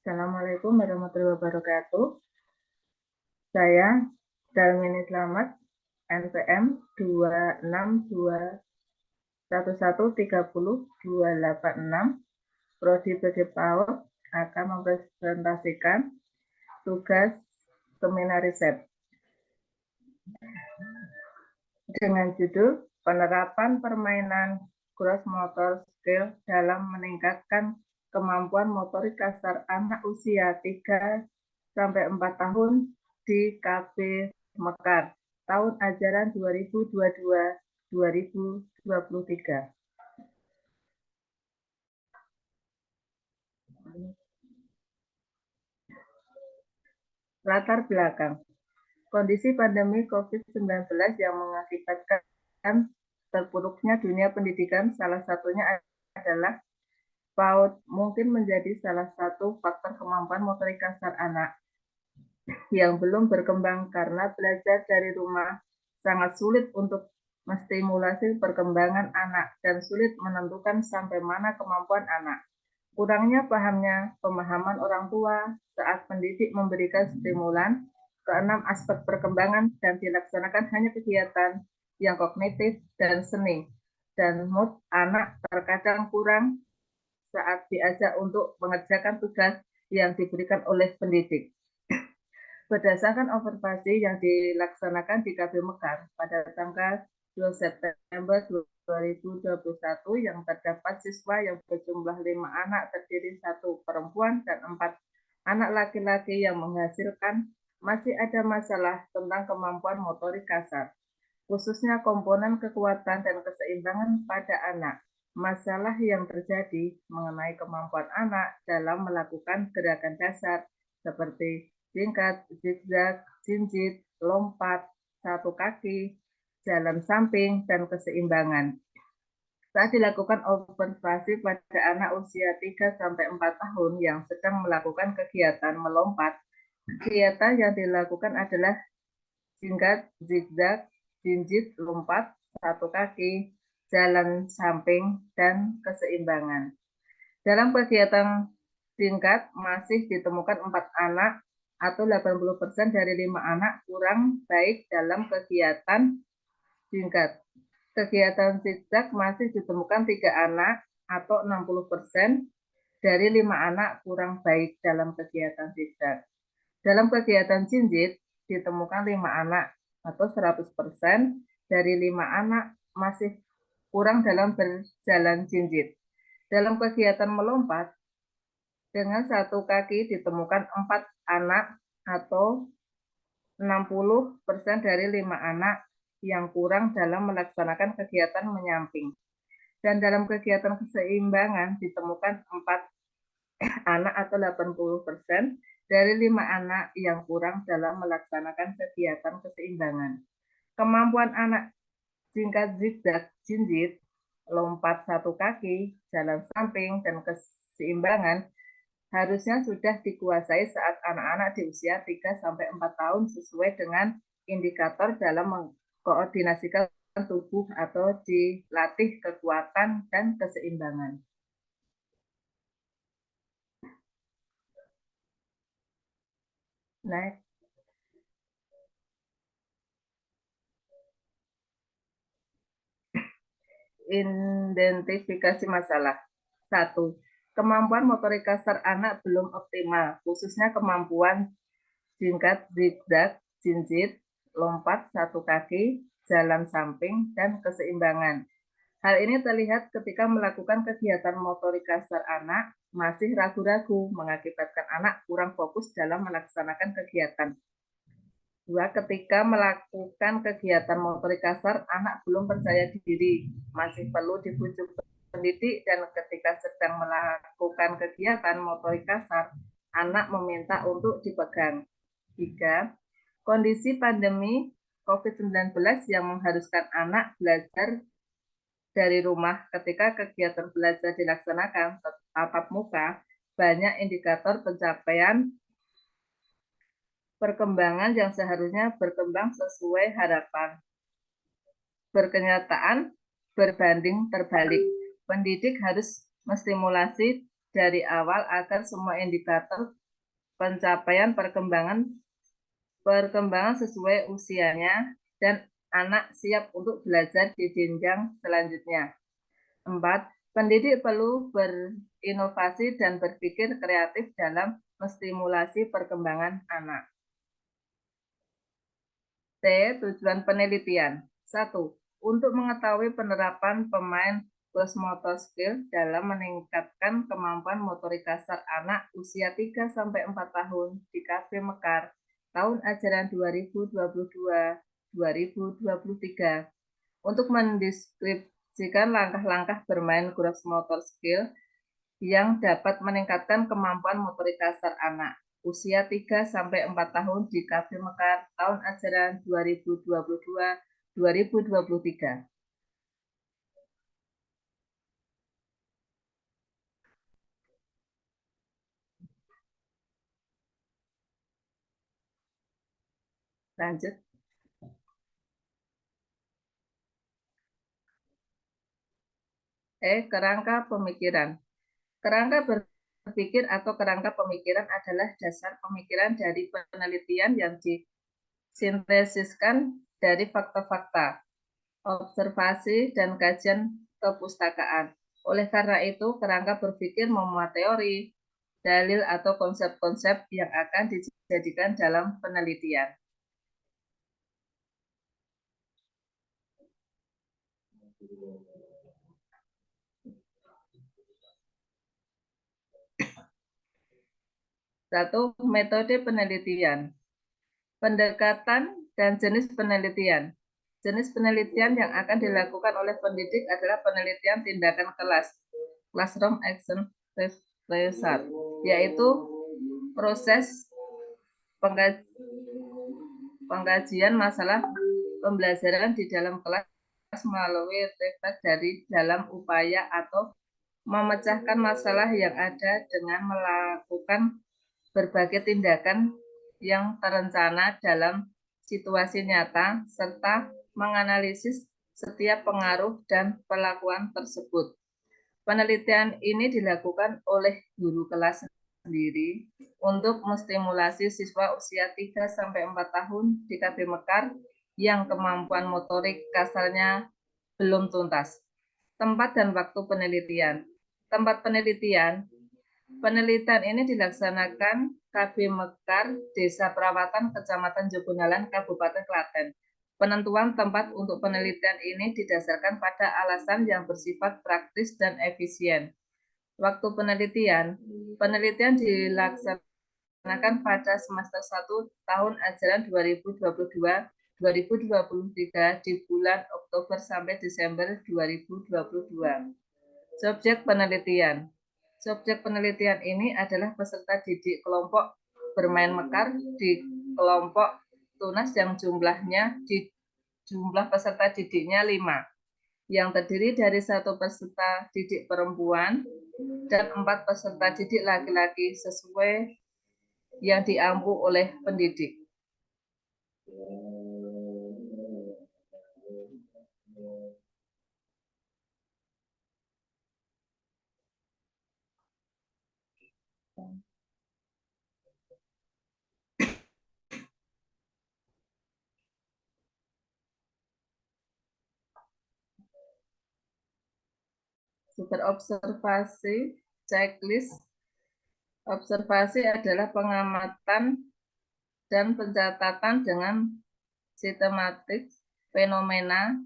Assalamualaikum warahmatullahi wabarakatuh. Saya Dalmini Slamet, NPM 26211300286, Prodi BD PAUD, akan mempresentasikan tugas seminar riset dengan judul Penerapan Permainan Gross Motor Skill dalam meningkatkan kemampuan motorik kasar anak usia 3-4 tahun di KB Mekar tahun ajaran 2022-2023. Latar belakang. Kondisi pandemi COVID-19 yang mengakibatkan terpuruknya dunia pendidikan, salah satunya adalah PAUD mungkin menjadi salah satu faktor kemampuan motorik kasar anak yang belum berkembang karena belajar dari rumah sangat sulit untuk menstimulasi perkembangan anak dan sulit menentukan sampai mana kemampuan anak. Kurangnya pemahaman orang tua saat pendidik memberikan stimulan keenam aspek perkembangan dan dilaksanakan hanya kegiatan yang kognitif dan seni. Dan mood anak terkadang kurang saat diajak untuk mengerjakan tugas yang diberikan oleh pendidik. Berdasarkan observasi yang dilaksanakan di KB Mekar pada tanggal 2 September 2021 yang terdapat siswa yang berjumlah 5 anak terdiri 1 perempuan dan 4 anak laki-laki yang menghasilkan masih ada masalah tentang kemampuan motorik kasar, khususnya komponen kekuatan dan keseimbangan pada anak. Masalah yang terjadi mengenai kemampuan anak dalam melakukan gerakan dasar seperti singkat, zigzag, jinjit, lompat, satu kaki, jalan samping, dan keseimbangan. Saat dilakukan observasi pada anak usia 3-4 tahun yang sedang melakukan kegiatan melompat, kegiatan yang dilakukan adalah singkat, zigzag, jinjit, lompat, satu kaki, jalan samping, dan keseimbangan. Dalam kegiatan singkat masih ditemukan 4 anak atau 80% dari 5 anak kurang baik dalam kegiatan singkat. Kegiatan zigzag masih ditemukan 3 anak atau 60% dari 5 anak kurang baik dalam kegiatan zigzag. Dalam kegiatan jinjit ditemukan 5 anak atau 100% dari 5 anak masih kurang dalam berjalan jinjit. Dalam kegiatan melompat, dengan satu kaki ditemukan 4 anak atau 60% dari 5 anak yang kurang dalam melaksanakan kegiatan menyamping. Dan dalam kegiatan keseimbangan ditemukan 4 anak atau 80% dari 5 anak yang kurang dalam melaksanakan kegiatan keseimbangan. Kemampuan anak singkat zigzag, jinjit, lompat satu kaki, jalan samping, dan keseimbangan harusnya sudah dikuasai saat anak-anak di usia 3-4 tahun sesuai dengan indikator dalam mengkoordinasikan tubuh atau dilatih kekuatan dan keseimbangan. Next. Identifikasi masalah. 1. Kemampuan motorik kasar anak belum optimal, khususnya kemampuan singkat, zigzag, jinjit, lompat satu kaki, jalan samping, dan keseimbangan. Hal ini terlihat ketika melakukan kegiatan motorik kasar anak masih ragu-ragu, mengakibatkan anak kurang fokus dalam melaksanakan kegiatan. 2. Ketika melakukan kegiatan motorik kasar, anak belum percaya diri, masih perlu dibujuk pendidik, dan ketika sedang melakukan kegiatan motorik kasar, anak meminta untuk dipegang. 3. Kondisi pandemi COVID-19 yang mengharuskan anak belajar dari rumah ketika kegiatan belajar dilaksanakan tatap muka, banyak indikator pencapaian perkembangan yang seharusnya berkembang sesuai harapan. Berkenyataan berbanding terbalik. Pendidik harus menstimulasi dari awal agar semua indikator pencapaian perkembangan sesuai usianya dan anak siap untuk belajar di jenjang selanjutnya. 4. Pendidik perlu berinovasi dan berpikir kreatif dalam menstimulasi perkembangan anak. C. Tujuan penelitian. 1. Untuk mengetahui penerapan pemain gross motor skill dalam meningkatkan kemampuan motorik kasar anak usia 3-4 tahun di Cafe Mekar tahun ajaran 2022-2023 untuk mendeskripsikan langkah-langkah bermain gross motor skill yang dapat meningkatkan kemampuan motorik kasar anak usia 3-4 tahun di Cafe Mekar tahun ajaran 2022-2023. Lanjut. Kerangka pemikiran. Kerangka berpikir atau kerangka pemikiran adalah dasar pemikiran dari penelitian yang disintesiskan dari fakta-fakta, observasi, dan kajian kepustakaan. Oleh karena itu, kerangka berpikir memuat teori, dalil, atau konsep-konsep yang akan dijadikan dalam penelitian. Satu, metode penelitian. Pendekatan dan jenis penelitian. Jenis penelitian yang akan dilakukan oleh pendidik adalah penelitian tindakan kelas, classroom action research, yaitu proses pengkajian masalah pembelajaran di dalam kelas melalui refleks dari dalam upaya atau memecahkan masalah yang ada dengan melakukan berbagai tindakan yang terencana dalam situasi nyata, serta menganalisis setiap pengaruh dan perlakuan tersebut. Penelitian ini dilakukan oleh guru kelas sendiri untuk menstimulasi siswa usia 3-4 tahun di KB Mekar yang kemampuan motorik kasarnya belum tuntas. Tempat dan waktu penelitian. Tempat penelitian. Penelitian ini dilaksanakan KB Mekar, Desa Perawatan, Kecamatan Jogonalan, Kabupaten Klaten. Penentuan tempat untuk penelitian ini didasarkan pada alasan yang bersifat praktis dan efisien. Waktu penelitian. Penelitian dilaksanakan pada semester 1 tahun ajaran 2022-2023 di bulan Oktober sampai Desember 2022. Subjek penelitian. Subjek penelitian ini adalah peserta didik kelompok bermain mekar di kelompok tunas yang jumlah peserta didiknya 5, yang terdiri dari 1 peserta didik perempuan dan 4 peserta didik laki-laki sesuai yang diampu oleh pendidik. Super observasi, checklist. Observasi adalah pengamatan dan pencatatan dengan sistematik fenomena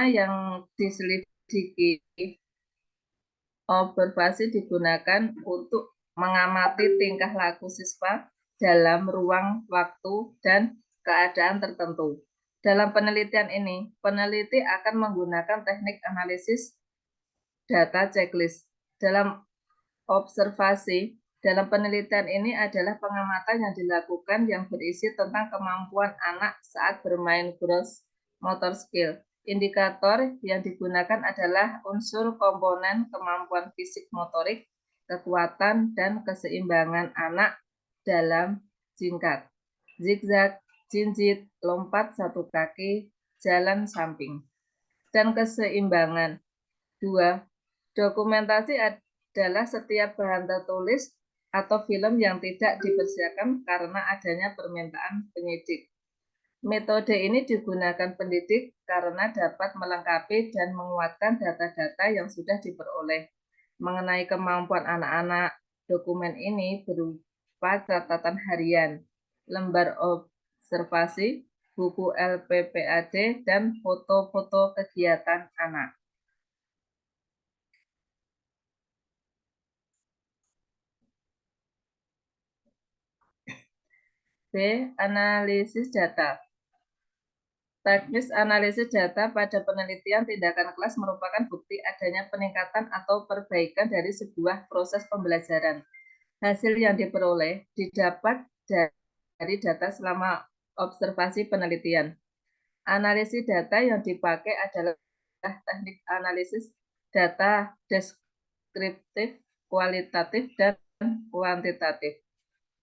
yang diselidiki. Observasi digunakan untuk mengamati tingkah laku siswa dalam ruang waktu dan keadaan tertentu. Dalam penelitian ini, peneliti akan menggunakan teknik analisis data checklist. Dalam observasi, dalam penelitian ini adalah pengamatan yang dilakukan yang berisi tentang kemampuan anak saat bermain gross motor skill. Indikator yang digunakan adalah unsur komponen kemampuan fisik motorik, kekuatan, dan keseimbangan anak dalam jingkat, zigzag, jinjit, lompat satu kaki, jalan samping, dan keseimbangan. 2. Dokumentasi adalah setiap bahan tertulis atau film yang tidak dipersiapkan karena adanya permintaan penyidik. Metode ini digunakan pendidik karena dapat melengkapi dan menguatkan data-data yang sudah diperoleh. Mengenai kemampuan anak-anak, dokumen ini berupa catatan harian, lembar observasi, buku LPPAD, dan foto-foto kegiatan anak. B. Analisis data. Teknis analisis data pada penelitian tindakan kelas merupakan bukti adanya peningkatan atau perbaikan dari sebuah proses pembelajaran. Hasil yang diperoleh didapat dari data selama observasi penelitian. Analisis data yang dipakai adalah teknik analisis data deskriptif, kualitatif, dan kuantitatif.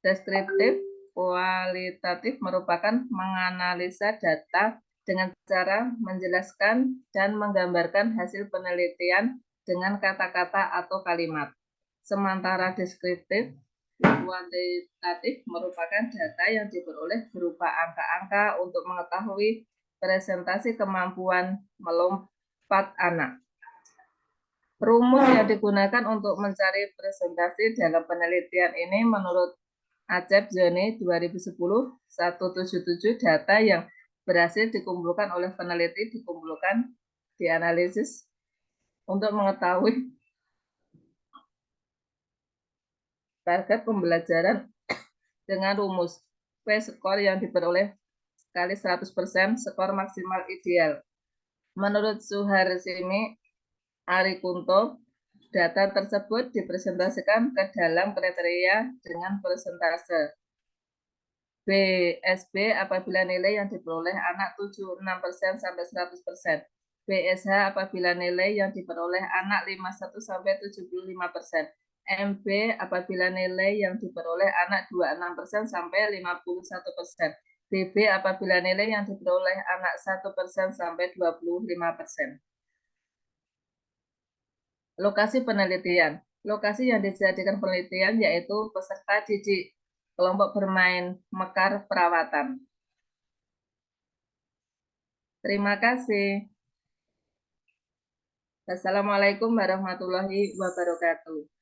Deskriptif kualitatif merupakan menganalisa data dengan cara menjelaskan dan menggambarkan hasil penelitian dengan kata-kata atau kalimat. Sementara deskriptif kuantitatif merupakan data yang diperoleh berupa angka-angka untuk mengetahui presentasi kemampuan melompat anak. Rumus yang digunakan untuk mencari presentasi dalam penelitian ini menurut Acep Zoni 2010 177 data yang berhasil dikumpulkan oleh peneliti dikumpulkan dianalisis untuk mengetahui target pembelajaran dengan rumus P skor yang diperoleh kali 100% skor maksimal ideal. Menurut Suharsini Arikunto, data tersebut dipresentasikan ke dalam kriteria dengan persentase. BSB apabila nilai yang diperoleh anak 76% sampai 100%. BSH apabila nilai yang diperoleh anak 51 sampai 75%. MB apabila nilai yang diperoleh anak 26% sampai 51%. BB apabila nilai yang diperoleh anak 1% sampai 25%. Lokasi penelitian. Lokasi yang dijadikan penelitian yaitu peserta didik kelompok bermain mekar perawatan. Terima kasih. Assalamualaikum warahmatullahi wabarakatuh.